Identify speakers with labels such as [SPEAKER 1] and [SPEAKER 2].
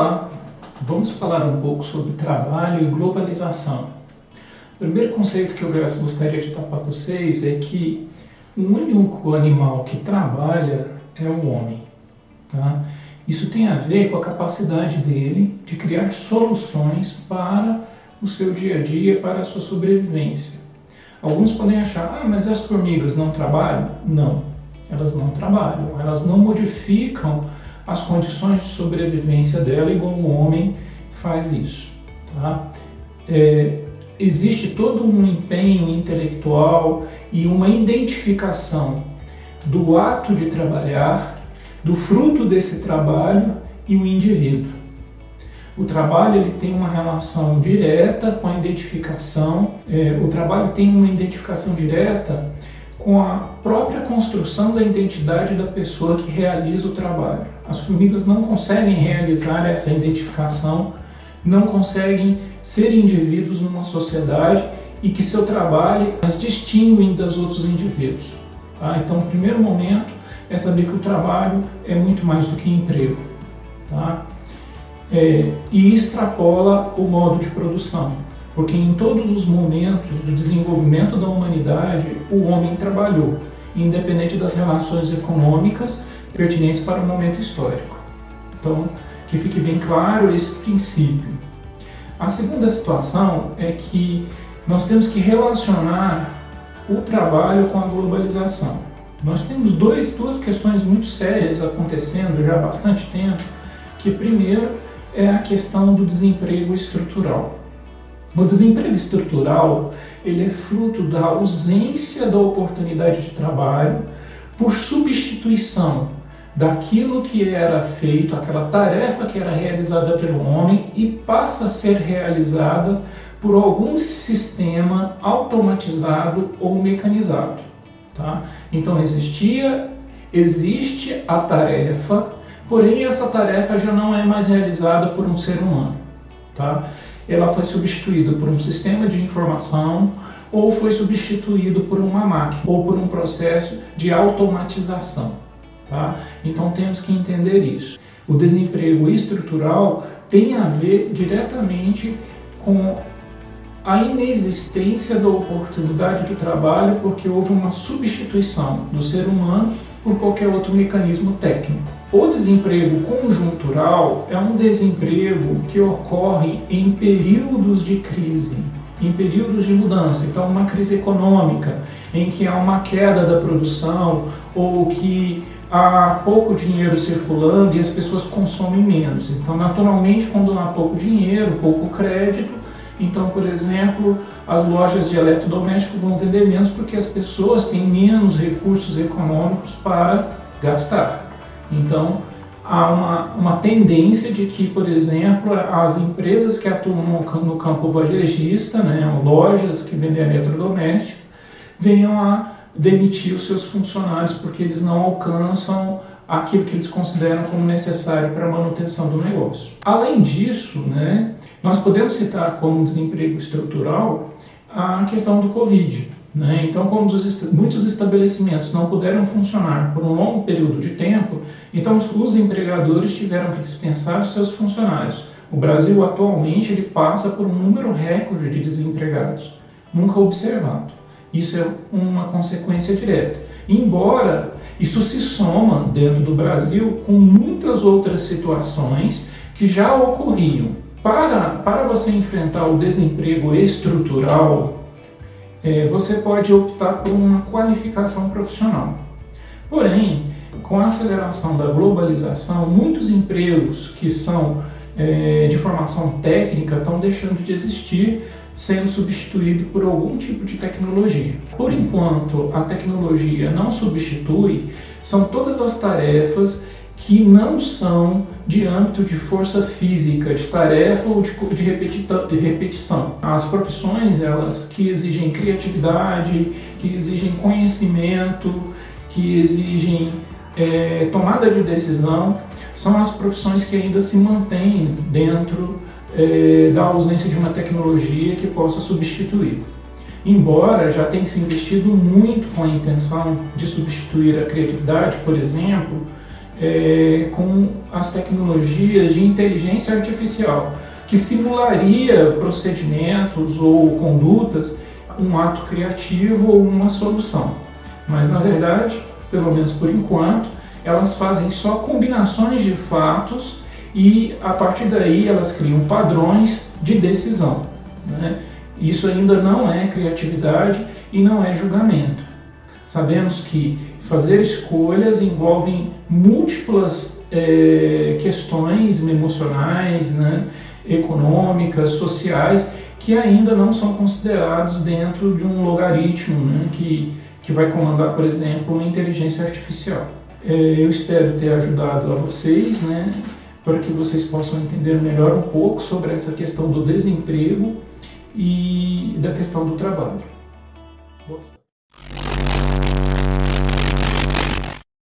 [SPEAKER 1] Olá, vamos falar um pouco sobre trabalho e globalização. O primeiro conceito que eu gostaria de dar para vocês é que o único animal que trabalha é o homem. Tá? Isso tem a ver com a capacidade dele de criar soluções para o seu dia a dia, para a sua sobrevivência. Alguns podem achar, mas as formigas não trabalham? Não, elas não trabalham, elas não modificam as condições de sobrevivência dela igual o homem faz isso. Tá? Existe todo um empenho intelectual e uma identificação do ato de trabalhar, do fruto desse trabalho e o indivíduo. O trabalho ele tem uma relação direta com a identificação, o trabalho tem uma identificação direta com a própria construção da identidade da pessoa que realiza o trabalho. As formigas não conseguem realizar essa identificação, não conseguem ser indivíduos numa sociedade e que seu trabalho as distinguem dos outros indivíduos. Tá? Então, o primeiro momento é saber que o trabalho é muito mais do que emprego. Tá? E extrapola o modo de produção, porque em todos os momentos do desenvolvimento da humanidade, o homem trabalhou, independente das relações econômicas pertinentes para o momento histórico. Então, que fique bem claro esse princípio. A segunda situação é que nós temos que relacionar o trabalho com a globalização. Nós temos duas questões muito sérias acontecendo já há bastante tempo, que primeiro é a questão do desemprego estrutural. O desemprego estrutural ele é fruto da ausência da oportunidade de trabalho por substituição daquilo que era feito, aquela tarefa que era realizada pelo homem e passa a ser realizada por algum sistema automatizado ou mecanizado. Tá? Então existe a tarefa, porém essa tarefa já não é mais realizada por um ser humano. Tá? Ela foi substituída por um sistema de informação ou foi substituído por uma máquina ou por um processo de automatização. Tá? Então temos que entender isso. O desemprego estrutural tem a ver diretamente com a inexistência da oportunidade do trabalho porque houve uma substituição do ser humano por qualquer outro mecanismo técnico. O desemprego conjuntural é um desemprego que ocorre em períodos de crise, em períodos de mudança. Então, uma crise econômica, em que há uma queda da produção ou que há pouco dinheiro circulando e as pessoas consomem menos. Então, naturalmente, quando há pouco dinheiro, pouco crédito, então, por exemplo, as lojas de eletrodomésticos vão vender menos porque as pessoas têm menos recursos econômicos para gastar. Então, há uma tendência de que, por exemplo, as empresas que atuam no campo varejista, lojas que vendem eletrodomésticos, venham a demitir os seus funcionários porque eles não alcançam aquilo que eles consideram como necessário para a manutenção do negócio. Além disso, nós podemos citar como desemprego estrutural a questão do Covid. Então, como muitos estabelecimentos não puderam funcionar por um longo período de tempo, então os empregadores tiveram que dispensar os seus funcionários. O Brasil atualmente ele passa por um número recorde de desempregados, nunca observado. Isso é uma consequência direta. Embora isso se soma dentro do Brasil com muitas outras situações que já ocorriam. Para você enfrentar o desemprego estrutural, você pode optar por uma qualificação profissional. Porém, com a aceleração da globalização, muitos empregos que são de formação técnica estão deixando de existir, sendo substituído por algum tipo de tecnologia. Por enquanto, a tecnologia não substitui, são todas as tarefas que não são de âmbito de força física, de tarefa ou de repetição. As profissões, elas que exigem criatividade, que exigem conhecimento, que exigem tomada de decisão, são as profissões que ainda se mantêm dentro da ausência de uma tecnologia que possa substituir. Embora já tenha se investido muito com a intenção de substituir a criatividade, por exemplo, com as tecnologias de inteligência artificial, que simularia procedimentos ou condutas, um ato criativo ou uma solução. Mas, na verdade, pelo menos por enquanto, elas fazem só combinações de fatos e, a partir daí, elas criam padrões de decisão, né? Isso ainda não é criatividade e não é julgamento. Sabemos que fazer escolhas envolvem múltiplas questões emocionais, né, econômicas, sociais, que ainda não são considerados dentro de um logaritmo, né, que vai comandar, por exemplo, uma inteligência artificial. Eu espero ter ajudado a vocês, né, para que vocês possam entender melhor um pouco sobre essa questão do desemprego e da questão do trabalho.